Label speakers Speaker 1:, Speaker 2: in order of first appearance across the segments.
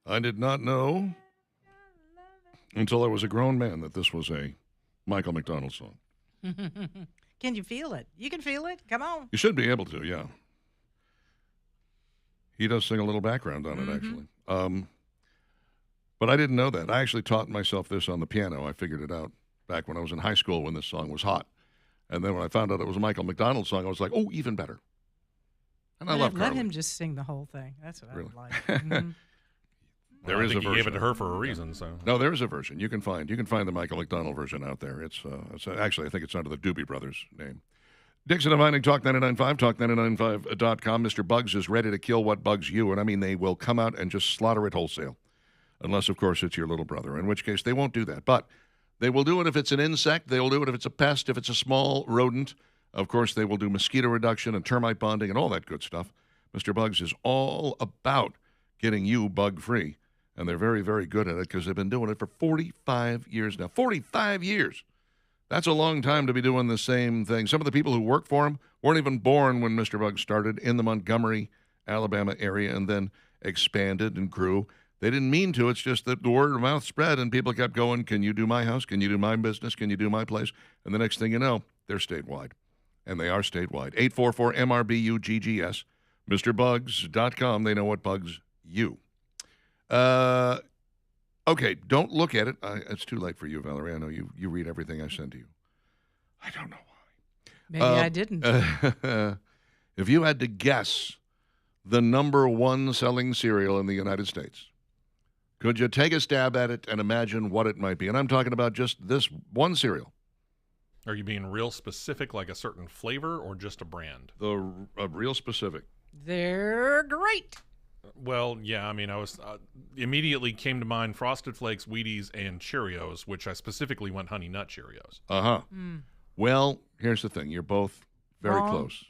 Speaker 1: I did not know until I was a grown man that this was a Michael McDonald song.
Speaker 2: Can you feel it? You can feel it. Come on.
Speaker 1: You should be able to, yeah. He does sing a little background on it, actually. But I didn't know that. I actually taught myself this on the piano. I figured it out back when I was in high school when this song was hot. And then when I found out it was a Michael McDonald song, I was like, oh, even better. And I love
Speaker 2: Let
Speaker 1: Carly.
Speaker 2: him just sing the whole thing. That's what
Speaker 1: Really?
Speaker 2: I would like. Mhm.
Speaker 1: There
Speaker 3: I
Speaker 1: is
Speaker 3: think
Speaker 1: a
Speaker 3: he gave it
Speaker 1: version.
Speaker 3: to her for a reason. So
Speaker 1: No, there is a version. You can find the Michael McDonald version out there. It's actually, I think it's under the Doobie Brothers name. Dixon and Vining, Talk 99.5, talk995.com. Mr. Bugs is ready to kill what bugs you, and I mean they will come out and just slaughter it wholesale. Unless, of course, it's your little brother, in which case they won't do that. But they will do it if it's an insect. They will do it if it's a pest, if it's a small rodent. Of course, they will do mosquito reduction and termite bonding and all that good stuff. Mr. Bugs is all about getting you bug-free. And they're very, very good at it because they've been doing it for 45 years now. 45 years. That's a long time to be doing the same thing. Some of the people who work for him weren't even born when Mr. Bugs started in the Montgomery, Alabama area and then expanded and grew. They didn't mean to. It's just that the word of mouth spread and people kept going, can you do my house? Can you do my business? Can you do my place? And the next thing you know, they're statewide. And they are statewide. 844-MRBUGGS. MrBugs.com. They know what bugs you. Okay, don't look at it. It's too late for you, Valerie. I know you read everything I send to you. I don't know why.
Speaker 2: Maybe I didn't.
Speaker 1: If you had to guess the number one selling cereal in the United States, could you take a stab at it and imagine what it might be? And I'm talking about just this one cereal.
Speaker 3: are you being real specific, like a certain flavor, or just a brand?
Speaker 1: Real specific.
Speaker 2: They're great.
Speaker 3: Well, yeah, I mean, I was immediately came to mind Frosted Flakes, Wheaties, and Cheerios, which I specifically went Honey Nut Cheerios.
Speaker 1: Uh-huh. Well, here's the thing. You're both very
Speaker 2: Wrong.
Speaker 1: close.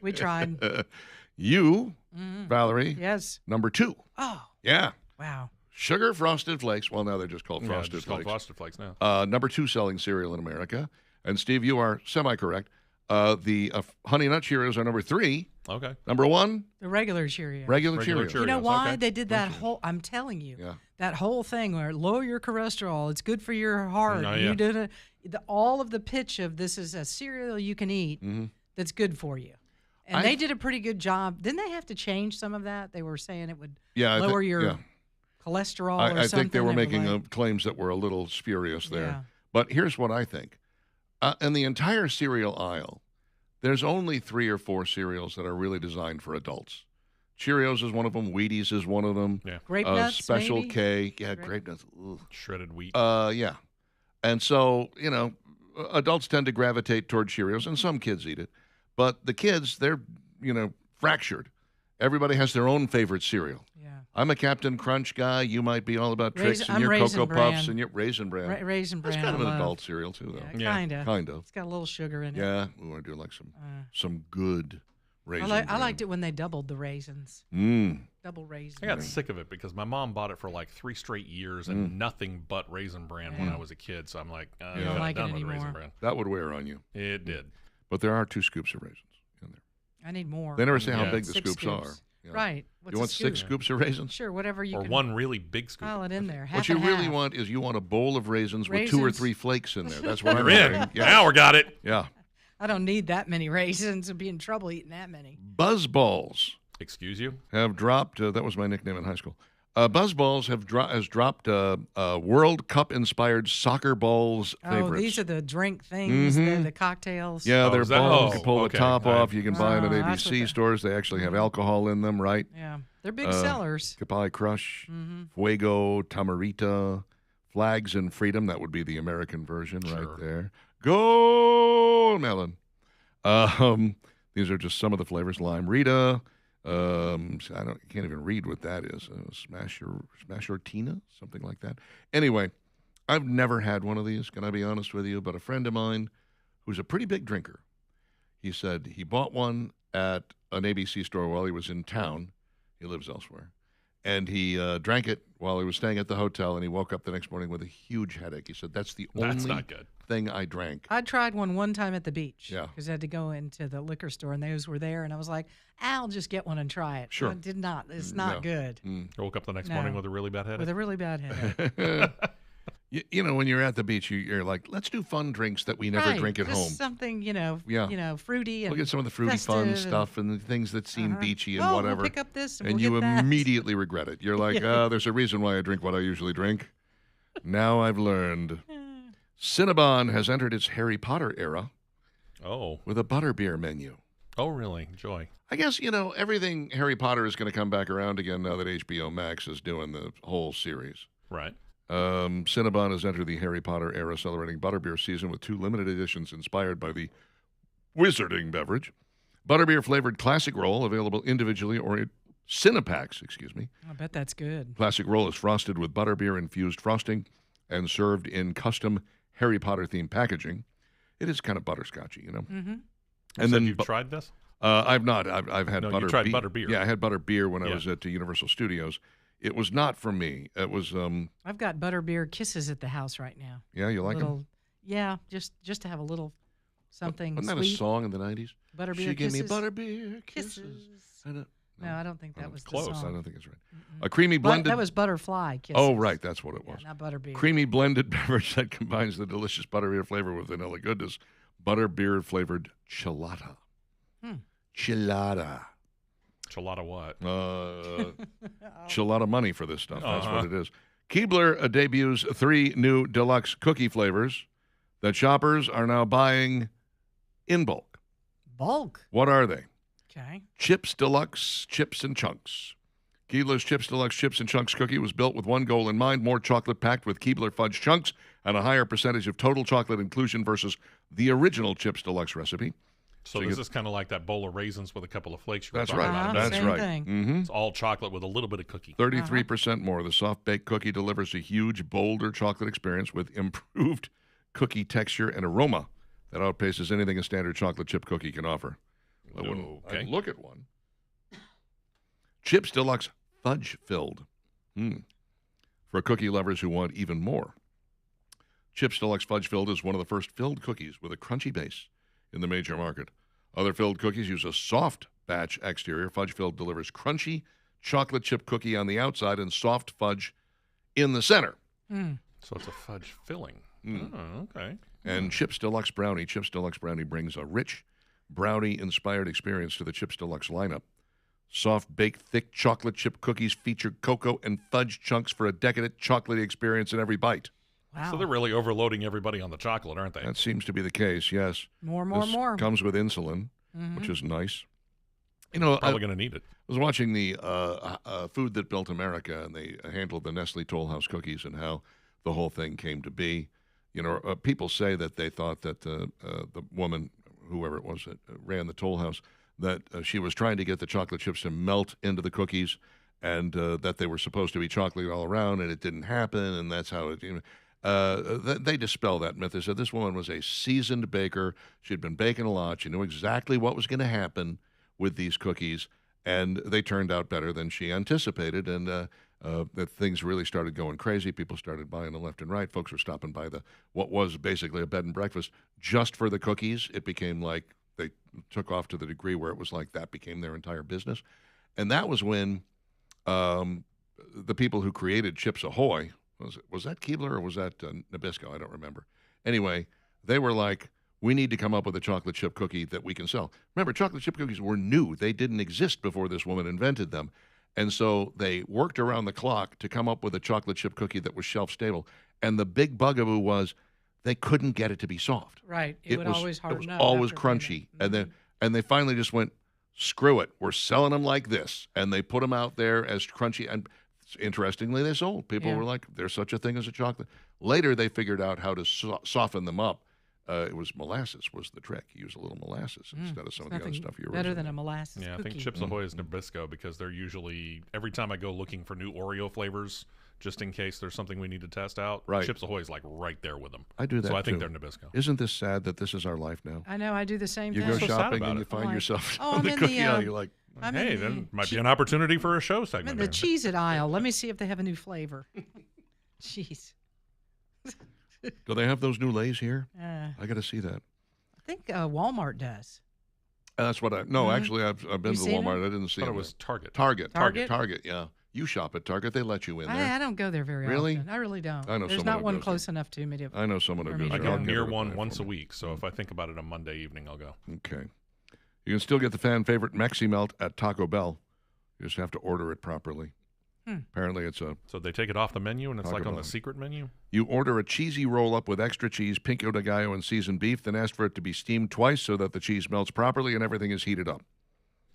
Speaker 2: We tried.
Speaker 1: You, Valerie,
Speaker 2: Yes.
Speaker 1: number 2.
Speaker 2: Oh,
Speaker 1: Yeah.
Speaker 2: wow.
Speaker 1: Sugar Frosted Flakes. Well, now they're just called
Speaker 3: Yeah,
Speaker 1: Frosted
Speaker 3: just called
Speaker 1: Flakes.
Speaker 3: Frosted Flakes now.
Speaker 1: Number 2 selling cereal in America. And, Steve, you are semi-correct. The Honey Nut Cheerios are number 3.
Speaker 3: Okay.
Speaker 1: Number 1,
Speaker 2: The regular Cheerios.
Speaker 1: regular
Speaker 3: Regular
Speaker 1: Cheerios.
Speaker 2: You know
Speaker 3: Cheerios,
Speaker 2: why
Speaker 3: okay.
Speaker 2: they did that whole? I'm telling you,
Speaker 1: Yeah.
Speaker 2: that whole thing where lower your cholesterol. It's good for your heart.
Speaker 3: Oh,
Speaker 2: You
Speaker 3: yeah.
Speaker 2: did all of the pitch of this is a cereal you can eat that's good for you, and they did a pretty good job. Didn't they have to change some of that? They were saying it would lower your cholesterol or
Speaker 1: I
Speaker 2: something.
Speaker 1: think they were making
Speaker 2: like,
Speaker 1: claims that were a little spurious there.
Speaker 2: Yeah.
Speaker 1: But here's what I think. In the entire cereal aisle, there's only 3 or 4 cereals that are really designed for adults. Cheerios is one of them. Wheaties is one of them.
Speaker 3: Yeah.
Speaker 2: Grape Nuts,
Speaker 1: Special
Speaker 2: maybe?
Speaker 1: K. Yeah, Grape Nuts. Ugh.
Speaker 3: Shredded wheat.
Speaker 1: Yeah. And so, adults tend to gravitate toward Cheerios, and some kids eat it. But the kids, they're, fractured. Everybody has their own favorite cereal.
Speaker 2: Yeah.
Speaker 1: I'm a Captain Crunch guy. You might be all about Trix and
Speaker 2: I'm
Speaker 1: your
Speaker 2: Raisin
Speaker 1: Cocoa Puffs
Speaker 2: Bran.
Speaker 1: and your Raisin Bran.
Speaker 2: Raisin
Speaker 1: That's
Speaker 2: Bran.
Speaker 1: kind of
Speaker 2: I
Speaker 1: an
Speaker 2: love.
Speaker 1: adult cereal, too, though.
Speaker 2: Yeah,
Speaker 3: Yeah.
Speaker 2: kind of.
Speaker 1: Kind of.
Speaker 2: It's got a little sugar in it.
Speaker 1: Yeah, we want to do like some good Raisin
Speaker 2: I liked it when they doubled the raisins. Double raisins.
Speaker 3: I got sick of it because my mom bought it for like 3 straight years and nothing but Raisin Bran when I was a kid. So I'm like, I'm
Speaker 2: don't like it
Speaker 3: done with Raisin
Speaker 2: anymore.
Speaker 3: Bran.
Speaker 1: That would wear on you.
Speaker 3: It did.
Speaker 1: But there are 2 scoops of raisins in there.
Speaker 2: I need more.
Speaker 1: They never say how
Speaker 3: Yeah.
Speaker 1: big the
Speaker 2: 6
Speaker 1: scoops are. Yeah.
Speaker 2: Right. What's
Speaker 1: You
Speaker 2: a
Speaker 1: want
Speaker 2: scoop?
Speaker 1: 6 scoops of raisins?
Speaker 2: Sure, whatever you
Speaker 3: Or
Speaker 2: can
Speaker 3: one really big scoop.
Speaker 2: pile it in there. Half
Speaker 1: What you
Speaker 2: and
Speaker 1: really
Speaker 2: half.
Speaker 1: want is you want a bowl of raisins with 2 or
Speaker 2: Raisins.
Speaker 1: 3 flakes in there. That's what I'm
Speaker 3: You're in.
Speaker 1: saying.
Speaker 3: Now we got it.
Speaker 1: Yeah.
Speaker 2: I don't need that many raisins. I'd be in trouble eating that many.
Speaker 1: Buzzballs
Speaker 3: Excuse you?
Speaker 1: have dropped. That was my nickname in high school. Buzzballs has dropped World Cup inspired soccer balls favorites.
Speaker 2: Oh, these are the drink things, the cocktails.
Speaker 1: Yeah,
Speaker 3: Oh,
Speaker 1: they're
Speaker 3: is that-
Speaker 1: balls. You
Speaker 3: oh,
Speaker 1: pull
Speaker 3: okay.
Speaker 1: the top
Speaker 3: Right.
Speaker 1: off. You can buy them
Speaker 2: Oh,
Speaker 1: at
Speaker 2: that's what
Speaker 1: ABC
Speaker 2: the-
Speaker 1: stores. They actually have alcohol in them, right?
Speaker 2: Yeah. They're big sellers.
Speaker 1: Kapai Crush, Fuego, Tamarita, Flags and Freedom. That would be the American version
Speaker 3: Sure.
Speaker 1: right there. Go Melon. These are just some of the flavors. Lime Rita. Can't even read what that is. Smashortina, something like that. Anyway, I've never had one of these, can I be honest with you? But a friend of mine who's a pretty big drinker, he said he bought one at an ABC store while he was in town. He lives elsewhere. And he drank it while he was staying at the hotel, and he woke up the next morning with a huge headache. He said, that's the only thing I drank.
Speaker 2: I tried one time at the beach.
Speaker 1: Yeah.
Speaker 2: Because I had to go into the liquor store, and those were there, and I was like, I'll just get one and try it.
Speaker 1: Sure.
Speaker 2: I did not. It's not good.
Speaker 3: I woke up the next morning with a really bad headache.
Speaker 2: With a really bad headache.
Speaker 1: You know, when you're at the beach, you're like, let's do fun drinks that we never drink at home.
Speaker 2: Something, fruity and
Speaker 1: look at some of the fruity fun stuff and the things that seem beachy and whatever.
Speaker 2: We'll pick up this
Speaker 1: and you immediately regret it. You're like, there's a reason why I drink what I usually drink. Now I've learned. Cinnabon has entered its Harry Potter era.
Speaker 3: Oh.
Speaker 1: With a butterbeer menu.
Speaker 3: Oh, really? Joy.
Speaker 1: I guess, everything Harry Potter is going to come back around again now that HBO Max is doing the whole series.
Speaker 3: Right.
Speaker 1: Cinnabon has entered the Harry Potter era, celebrating butterbeer season with 2 limited editions inspired by the wizarding beverage. Butterbeer flavored classic roll, available individually or in Cinnapacks,
Speaker 2: I bet that's good.
Speaker 1: Classic roll is frosted with butterbeer infused frosting and served in custom Harry Potter themed packaging. It is kind of butterscotchy,
Speaker 2: Mm-hmm.
Speaker 3: And then you've tried this?
Speaker 1: I've not. I've had
Speaker 3: you tried butterbeer.
Speaker 1: Yeah, I had butterbeer when I was at Universal Studios. It was not for me. It was.
Speaker 2: I've got butterbeer kisses at the house right now.
Speaker 1: Yeah, you like them?
Speaker 2: Yeah, just to have a little something.
Speaker 1: Wasn't that
Speaker 2: sweet.
Speaker 1: a song in the 90s?
Speaker 2: Butterbeer
Speaker 1: She
Speaker 2: kisses.
Speaker 1: gave me butterbeer kisses.
Speaker 2: No, I don't think that was
Speaker 1: close.
Speaker 2: the song.
Speaker 1: I don't think it's right. A creamy blended.
Speaker 2: That was butterfly kisses.
Speaker 1: Oh, right, that's what it was.
Speaker 2: Not butterbeer.
Speaker 1: Creamy blended beverage that combines the delicious butterbeer flavor with vanilla goodness. Butterbeer flavored chilada. Chilada.
Speaker 3: Chilada what?
Speaker 1: Chilada money for this stuff. That's what it is. Keebler debuts 3 new deluxe cookie flavors that shoppers are now buying in bulk.
Speaker 2: Bulk?
Speaker 1: What are they?
Speaker 2: Okay.
Speaker 1: Chips Deluxe Chips and Chunks. Keebler's Chips Deluxe Chips and Chunks cookie was built with one goal in mind: more chocolate packed with Keebler fudge chunks and a higher percentage of total chocolate inclusion versus the original Chips Deluxe recipe.
Speaker 3: So this is kind of like that bowl of raisins with a couple of flakes.
Speaker 1: That's right. That's
Speaker 2: same
Speaker 1: right.
Speaker 2: Thing.
Speaker 1: Mm-hmm.
Speaker 3: It's all chocolate with a little bit of cookie.
Speaker 1: 33% more. The soft-baked cookie delivers a huge, bolder chocolate experience with improved cookie texture and aroma that outpaces anything a standard chocolate chip cookie can offer. I'd look at one. Chips Deluxe Fudge-Filled. For cookie lovers who want even more. Chips Deluxe Fudge-Filled is one of the first filled cookies with a crunchy base in the major market. Other filled cookies use a soft batch exterior. Fudge-Filled delivers crunchy chocolate chip cookie on the outside and soft fudge in the center.
Speaker 3: So it's a fudge filling. Oh, okay.
Speaker 1: And Chips Deluxe Brownie. Chips Deluxe Brownie brings a rich, brownie-inspired experience to the Chips Deluxe lineup. Soft-baked, thick chocolate chip cookies feature cocoa and fudge chunks for a decadent chocolatey experience in every bite.
Speaker 2: Wow.
Speaker 3: So they're really overloading everybody on the chocolate, aren't they?
Speaker 1: That seems to be the case, yes.
Speaker 2: More.
Speaker 1: Comes with insulin, which is nice.
Speaker 3: Probably going to need it.
Speaker 1: I was watching the Food That Built America, and they handled the Nestle Toll House cookies and how the whole thing came to be. People say that they thought that the woman, whoever it was that ran the Toll House, that she was trying to get the chocolate chips to melt into the cookies, and that they were supposed to be chocolate all around, and it didn't happen, and that's how it. They dispel that myth. They said this woman was a seasoned baker. She'd been baking a lot. She knew exactly what was going to happen with these cookies, and they turned out better than she anticipated. And that things really started going crazy. People started buying them left and right. Folks were stopping by what was basically a bed and breakfast just for the cookies. It became like they took off to the degree where it was like that became their entire business. And that was when the people who created Chips Ahoy, was that Keebler or was that Nabisco? I don't remember. Anyway, they were like, we need to come up with a chocolate chip cookie that we can sell. Remember, chocolate chip cookies were new. They didn't exist before this woman invented them. And so they worked around the clock to come up with a chocolate chip cookie that was shelf stable. And the big bugaboo was they couldn't get it to be soft.
Speaker 2: Right. It would always harden up.
Speaker 1: It was always crunchy. And they finally just went, screw it. We're selling them like this. And they put them out there as crunchy. And interestingly, they sold. People were like, there's such a thing as a chocolate. Later, they figured out how to soften them up. It was molasses was the trick. You use a little molasses instead of some of the other stuff you
Speaker 2: better than a molasses
Speaker 3: cookie. I think Chips Ahoy is Nabisco because they're usually, every time I go looking for new Oreo flavors, just in case there's something we need to test out, Chips Ahoy is like right there with them.
Speaker 1: I do that
Speaker 3: So I
Speaker 1: too.
Speaker 3: think they're Nabisco.
Speaker 1: Isn't this sad that this is our life now?
Speaker 2: I know. I do the same
Speaker 1: you
Speaker 2: thing.
Speaker 1: You go shopping and you find yourself on the cookie aisle. You're like,
Speaker 3: Hey, then might be an opportunity for a show segment.
Speaker 2: I'm in the Cheez-It aisle. Let me see if they have a new flavor. Jeez.
Speaker 1: Do they have those new Lays here? I got to see that.
Speaker 2: I think Walmart does.
Speaker 1: That's what actually, I've been to Walmart. I didn't see it.
Speaker 3: It was Target.
Speaker 1: Target, yeah. You shop at Target. They let you in there.
Speaker 2: I don't go there very often. I really don't.
Speaker 1: I know
Speaker 2: There's not one close enough to me to.
Speaker 1: I know someone who goes.
Speaker 3: I go near one once a week, so if I think about it on Monday evening, I'll go.
Speaker 1: Okay. You can still get the fan favorite Mexi Melt at Taco Bell. You just have to order it properly. Apparently it's a...
Speaker 3: So they take it off the menu and it's like on the secret menu?
Speaker 1: You order a cheesy roll-up with extra cheese, pico de gallo, and seasoned beef, then ask for it to be steamed twice so that the cheese melts properly and everything is heated up.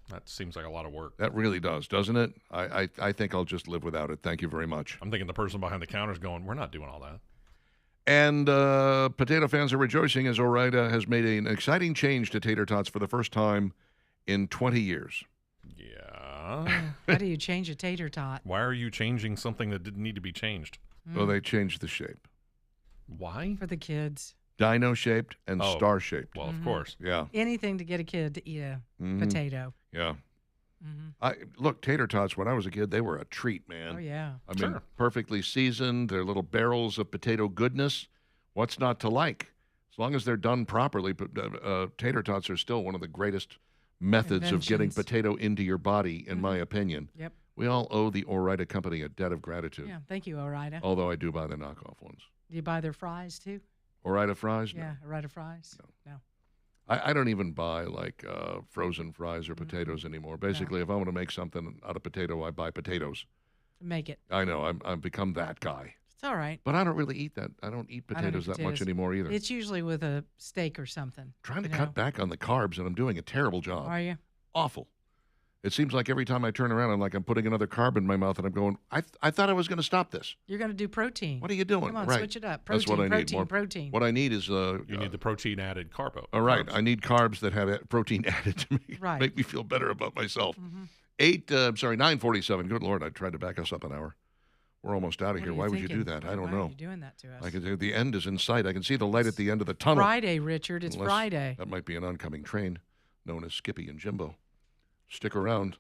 Speaker 3: That seems like a lot of work.
Speaker 1: That really does, doesn't it? I think I'll just live without it. Thank you very much.
Speaker 3: I'm thinking the person behind the counter is going, we're not doing all that.
Speaker 1: And potato fans are rejoicing as Ore-Ida has made an exciting change to tater tots for the first time in 20 years.
Speaker 3: Yeah.
Speaker 2: How do you change a tater tot?
Speaker 3: Why are you changing something that didn't need to be changed?
Speaker 1: Well, they changed the shape.
Speaker 3: Why?
Speaker 2: For the kids.
Speaker 1: Dino-shaped and star-shaped.
Speaker 3: Well, of course.
Speaker 1: Yeah.
Speaker 2: Anything to get a kid to eat a potato.
Speaker 1: Yeah. Look, tater tots, when I was a kid, they were a treat, man.
Speaker 2: Oh, yeah.
Speaker 1: I mean, perfectly seasoned. They're little barrels of potato goodness. What's not to like? As long as they're done properly, tater tots are still one of the greatest methods of getting potato into your body, in my opinion.
Speaker 2: Yep.
Speaker 1: We all owe the Ore-Ida Company a debt of gratitude.
Speaker 2: Yeah, thank you, Ore-Ida.
Speaker 1: Although I do buy the knockoff ones.
Speaker 2: Do you buy their fries, too?
Speaker 1: Ore-Ida fries?
Speaker 2: Yeah, Ore-Ida fries? No.
Speaker 1: I don't even buy, like, frozen fries or potatoes anymore. Basically, if I want to make something out of potato, I buy potatoes.
Speaker 2: Make it.
Speaker 1: I know. I've become that guy.
Speaker 2: It's all right.
Speaker 1: But I don't really eat that. I don't eat potatoes that much anymore either.
Speaker 2: It's usually with a steak or something.
Speaker 1: Trying to cut back on the carbs, and I'm doing a terrible job.
Speaker 2: Are you?
Speaker 1: Awful. It seems like every time I turn around, I'm putting another carb in my mouth, and I'm going, I thought I was going to stop this.
Speaker 2: You're going to do protein.
Speaker 1: What are you doing?
Speaker 2: Come on,
Speaker 1: right.
Speaker 2: switch it up.
Speaker 1: Protein, that's what I need. More
Speaker 2: protein.
Speaker 1: What I need is...
Speaker 3: you need the protein-added carbo.
Speaker 1: All right. I need carbs that have protein added to me.
Speaker 2: Right.
Speaker 1: Make me feel better about myself. 9:47. Good Lord, I tried to back us up an hour. We're almost out of here. Why would you do that? I don't know.
Speaker 2: Why are you doing that to us?
Speaker 1: I can say the end is in sight. I can see the light at the end of the tunnel.
Speaker 2: Friday, Richard. It's Friday.
Speaker 1: That might be an oncoming train known as Skippy and Jimbo. Stick around.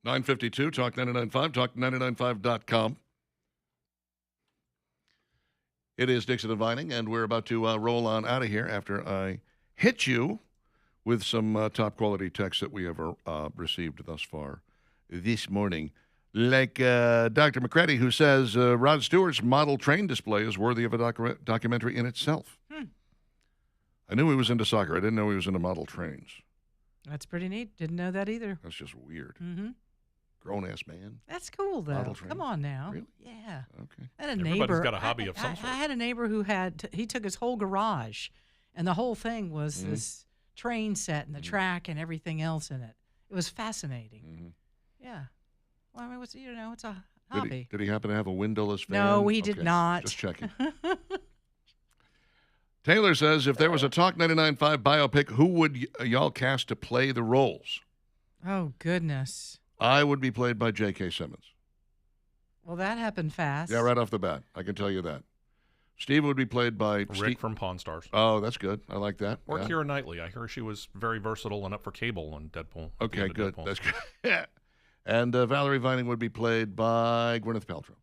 Speaker 1: 952, Talk 99.5, talk995.com. It is Dixon and Vining, and we're about to roll on out of here after I hit you with some top-quality texts that we have received thus far this morning. Like Dr. McCready, who says Rod Stewart's model train display is worthy of a documentary in itself. I knew he was into soccer. I didn't know he was into model trains.
Speaker 2: That's pretty neat. Didn't know that either.
Speaker 1: That's just weird.
Speaker 2: Mm-hmm.
Speaker 1: Grown-ass man.
Speaker 2: That's cool, though. Come on now.
Speaker 1: Really?
Speaker 2: Yeah.
Speaker 1: Okay.
Speaker 2: I had a
Speaker 3: Everybody's
Speaker 2: neighbor.
Speaker 3: got a hobby of some sort.
Speaker 2: I had a neighbor who he took his whole garage, and the whole thing was this train set and the track and everything else in it. It was fascinating. Yeah. Well, I mean, it's a hobby.
Speaker 1: Did he happen to have a windowless fan?
Speaker 2: No, he did not.
Speaker 1: Just checking. Taylor says, if there was a Talk 99.5 biopic, who would y'all cast to play the roles?
Speaker 2: Oh, goodness.
Speaker 1: I would be played by J.K. Simmons.
Speaker 2: Well, that happened fast.
Speaker 1: Yeah, right off the bat. I can tell you that. Steve would be played by
Speaker 3: Rick from Pawn Stars.
Speaker 1: Oh, that's good. I like that.
Speaker 3: Or Keira Knightley. I hear she was very versatile and up for Cable on Deadpool.
Speaker 1: Okay, good. That's good. And Valerie Vining would be played by Gwyneth Paltrow.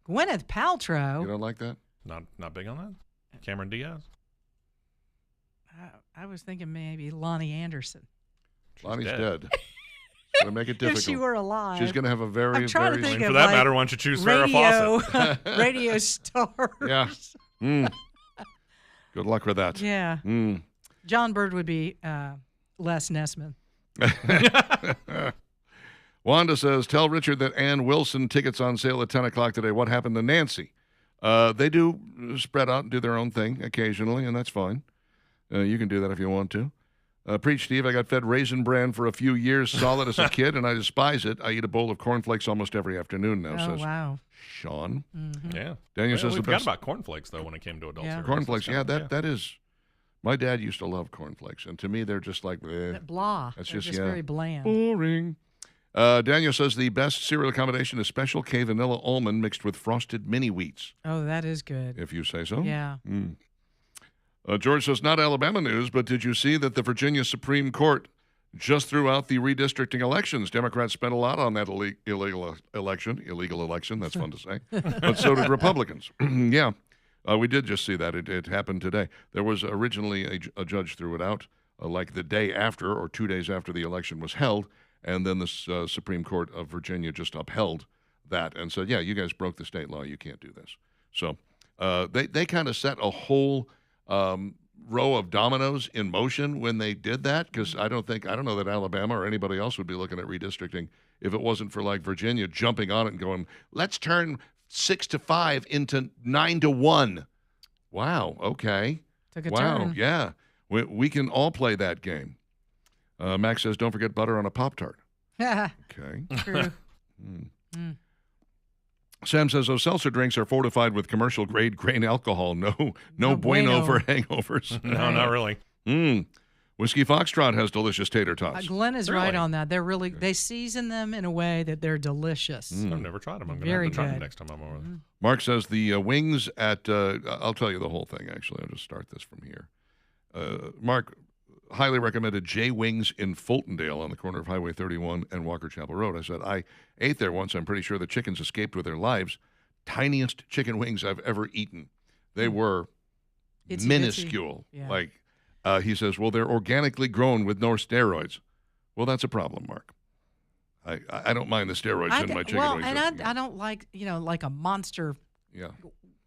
Speaker 2: Gwyneth Paltrow?
Speaker 1: You don't like that?
Speaker 3: Not big on that? Cameron Diaz?
Speaker 2: I was thinking maybe Lonnie Anderson.
Speaker 1: Lonnie's dead. It's going to make it difficult.
Speaker 2: If she were alive.
Speaker 1: She's going to have a very,
Speaker 2: I'm trying to think
Speaker 3: for
Speaker 2: of
Speaker 3: that matter, why don't you choose Farrah Fawcett?
Speaker 2: Radio stars.
Speaker 1: Yeah. Good luck with that.
Speaker 2: Yeah. John Bird would be Les Nessman.
Speaker 1: Wanda says, tell Richard that Ann Wilson tickets on sale at 10 o'clock today. What happened to Nancy? They do spread out and do their own thing occasionally, and that's fine. You can do that if you want to. Preach, Steve, I got fed Raisin Bran for a few years solid as a kid, and I despise it. I eat a bowl of cornflakes almost every afternoon now, says Sean.
Speaker 3: Yeah.
Speaker 1: Daniel says
Speaker 3: we
Speaker 1: the
Speaker 3: forgot
Speaker 1: best.
Speaker 3: about cornflakes, though, when it came to adult cereals.
Speaker 1: Cornflakes, that is. My dad used to love cornflakes, and to me, they're just like,
Speaker 2: blah.
Speaker 1: That's
Speaker 2: just very bland.
Speaker 1: Boring. Daniel says the best cereal combination is Special K vanilla almond mixed with frosted mini wheats.
Speaker 2: Oh, that is good.
Speaker 1: If you say so.
Speaker 2: Yeah.
Speaker 1: George says, not Alabama news, but did you see that the Virginia Supreme Court just threw out the redistricting elections? Democrats spent a lot on that illegal election. That's fun to say. But so did Republicans. Yeah, we did just see that. It happened today. There was originally a judge threw it out like the day after or 2 days after the election was held, and then the Supreme Court of Virginia just upheld that and said, yeah, you guys broke the state law. You can't do this. So they kind of set a whole row of dominoes in motion when they did that, because I don't know that Alabama or anybody else would be looking at redistricting if it wasn't for like Virginia jumping on it and going, let's turn 6-5 into 9-1. Wow. Okay.
Speaker 2: Took a
Speaker 1: wow.
Speaker 2: turn.
Speaker 1: Yeah. We can all play that game. Max says, don't forget butter on a Pop-Tart. Okay.
Speaker 2: True.
Speaker 1: Sam says those seltzer drinks are fortified with commercial-grade grain alcohol. No bueno for hangovers.
Speaker 3: No, not really.
Speaker 1: Whiskey Foxtrot has delicious tater tots.
Speaker 2: Glenn is right on that. They're really they season them in a way that they're delicious.
Speaker 3: I've never tried them. I'm going to have to try them next time I'm over there.
Speaker 1: Mark says the wings at I'll tell you the whole thing, actually. I'll just start this from here. Mark highly recommended J Wings in Fultondale on the corner of Highway 31 and Walker Chapel Road. I said, I ate there once. I'm pretty sure the chickens escaped with their lives. Tiniest chicken wings I've ever eaten. They were minuscule.
Speaker 2: Yeah.
Speaker 1: Like, he says, well, they're organically grown with no steroids. Well, that's a problem, Mark. I don't mind the steroids in my chicken wings.
Speaker 2: Well, and I don't like, like a monster.
Speaker 1: Yeah.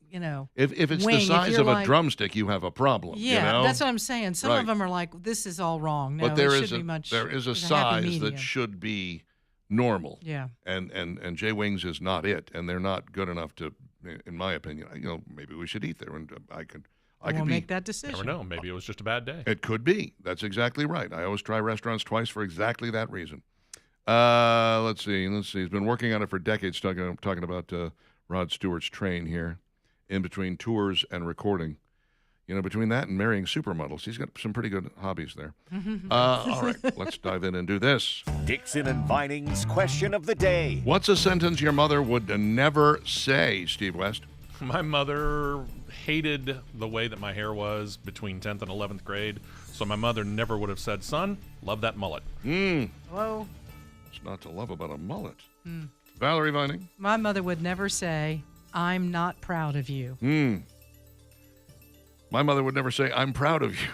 Speaker 2: If
Speaker 1: it's
Speaker 2: wing,
Speaker 1: the size of a drumstick, you have a problem.
Speaker 2: Yeah, that's what I'm saying. Some of them are like, this is all wrong. No,
Speaker 1: but there
Speaker 2: is
Speaker 1: a size that should be normal.
Speaker 2: Yeah.
Speaker 1: And J Wings is not it, and they're not good enough to, in my opinion. Maybe we should eat there, and I could
Speaker 2: make that decision.
Speaker 3: Never know. Maybe it was just a bad day.
Speaker 1: It could be. That's exactly right. I always try restaurants twice for exactly that reason. Let's see. He's been working on it for decades. Talking about Rod Stewart's train here. In between tours and recording. Between that and marrying supermodels, he's got some pretty good hobbies there. All right, let's dive in and do this.
Speaker 4: Dixon and Vining's question of the day.
Speaker 1: What's a sentence your mother would never say, Steve West?
Speaker 3: My mother hated the way that my hair was between 10th and 11th grade, so my mother never would have said, son, love that mullet.
Speaker 2: Hello?
Speaker 1: What's not to love about a mullet? Valerie Vining?
Speaker 2: My mother would never say, I'm not proud of you.
Speaker 1: My mother would never say, I'm proud of you.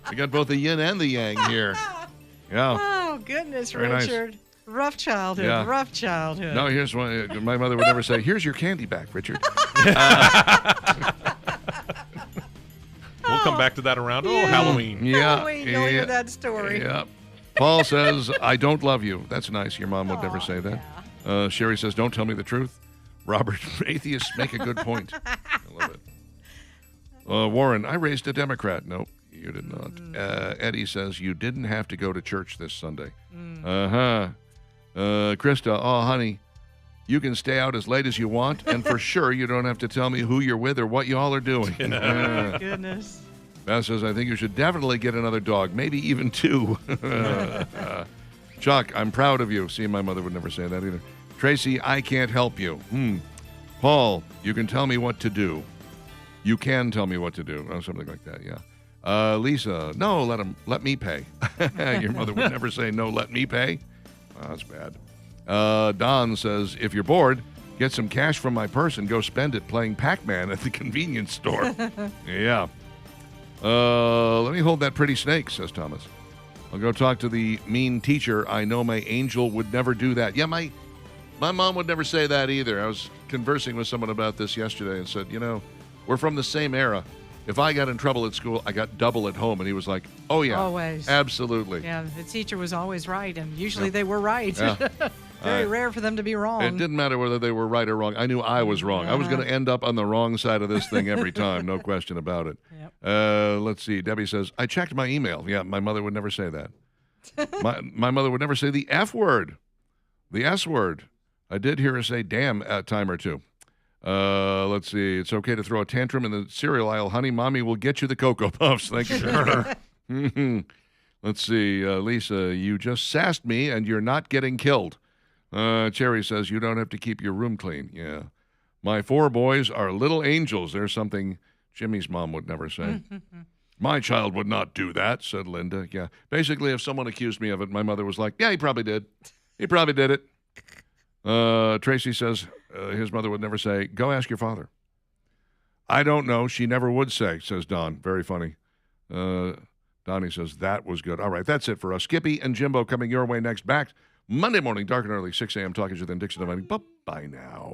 Speaker 1: You got both the yin and the yang here. Yeah.
Speaker 2: Oh, goodness,
Speaker 1: Very
Speaker 2: Richard.
Speaker 1: Nice.
Speaker 2: Rough childhood,
Speaker 1: Yeah.
Speaker 2: rough childhood.
Speaker 1: No, here's one. My mother would never say, here's your candy back, Richard.
Speaker 3: We'll come back to that around. Oh, Halloween.
Speaker 1: Yeah.
Speaker 2: Halloween, you'll hear that story.
Speaker 1: Yeah. Paul says, I don't love you. That's nice. Your mom would never say that.
Speaker 2: Yeah.
Speaker 1: Sherry says, don't tell me the truth. Robert, atheists make a good point. I love it. Warren, I raised a Democrat. Nope, you did not. Eddie says, you didn't have to go to church this Sunday. Krista, oh, honey, you can stay out as late as you want, and for sure you don't have to tell me who you're with or what you all are doing.
Speaker 2: Oh, my goodness.
Speaker 1: Beth says, I think you should definitely get another dog, maybe even two. Chuck, I'm proud of you. See, my mother would never say that either. Tracy, I can't help you. Paul, you can tell me what to do. You can tell me what to do. Oh, something like that, yeah. Lisa, no, let me pay. Your mother would never say, no, let me pay. Oh, that's bad. Don says, if you're bored, get some cash from my purse and go spend it playing Pac-Man at the convenience store. Yeah. Let me hold that pretty snake, says Thomas. I'll go talk to the mean teacher. I know my angel would never do that. Yeah, my mom would never say that either. I was conversing with someone about this yesterday and said, we're from the same era. If I got in trouble at school, I got double at home. And he was like, oh, yeah.
Speaker 2: Always.
Speaker 1: Absolutely.
Speaker 2: Yeah, the teacher was always right, and usually they were right.
Speaker 1: Yeah.
Speaker 2: Very rare for them to be wrong.
Speaker 1: It didn't matter whether they were right or wrong. I knew I was wrong. I was going to end up on the wrong side of this thing every time. No question about it.
Speaker 2: Yep.
Speaker 1: Let's see. Debbie says, I checked my email. Yeah, my mother would never say that. my mother would never say the F word, the S word. I did hear her say damn a time or two. Let's see. It's okay to throw a tantrum in the cereal aisle. Honey, Mommy will get you the Cocoa Puffs. Thank you. Let's see. Lisa, you just sassed me and you're not getting killed. Cherry says you don't have to keep your room clean. Yeah. My 4 boys are little angels. There's something Jimmy's mom would never say. My child would not do that, said Linda. Yeah. Basically, if someone accused me of it, my mother was like, yeah, he probably did. He probably did it. Tracy says his mother would never say, go ask your father. I don't know. She never would say, says Don. Very funny. Donnie says, that was good. All right, that's it for us. Skippy and Jimbo coming your way next. Back Monday morning, dark and early, 6 a.m. Talking to you then, Dixon. Bye-bye now.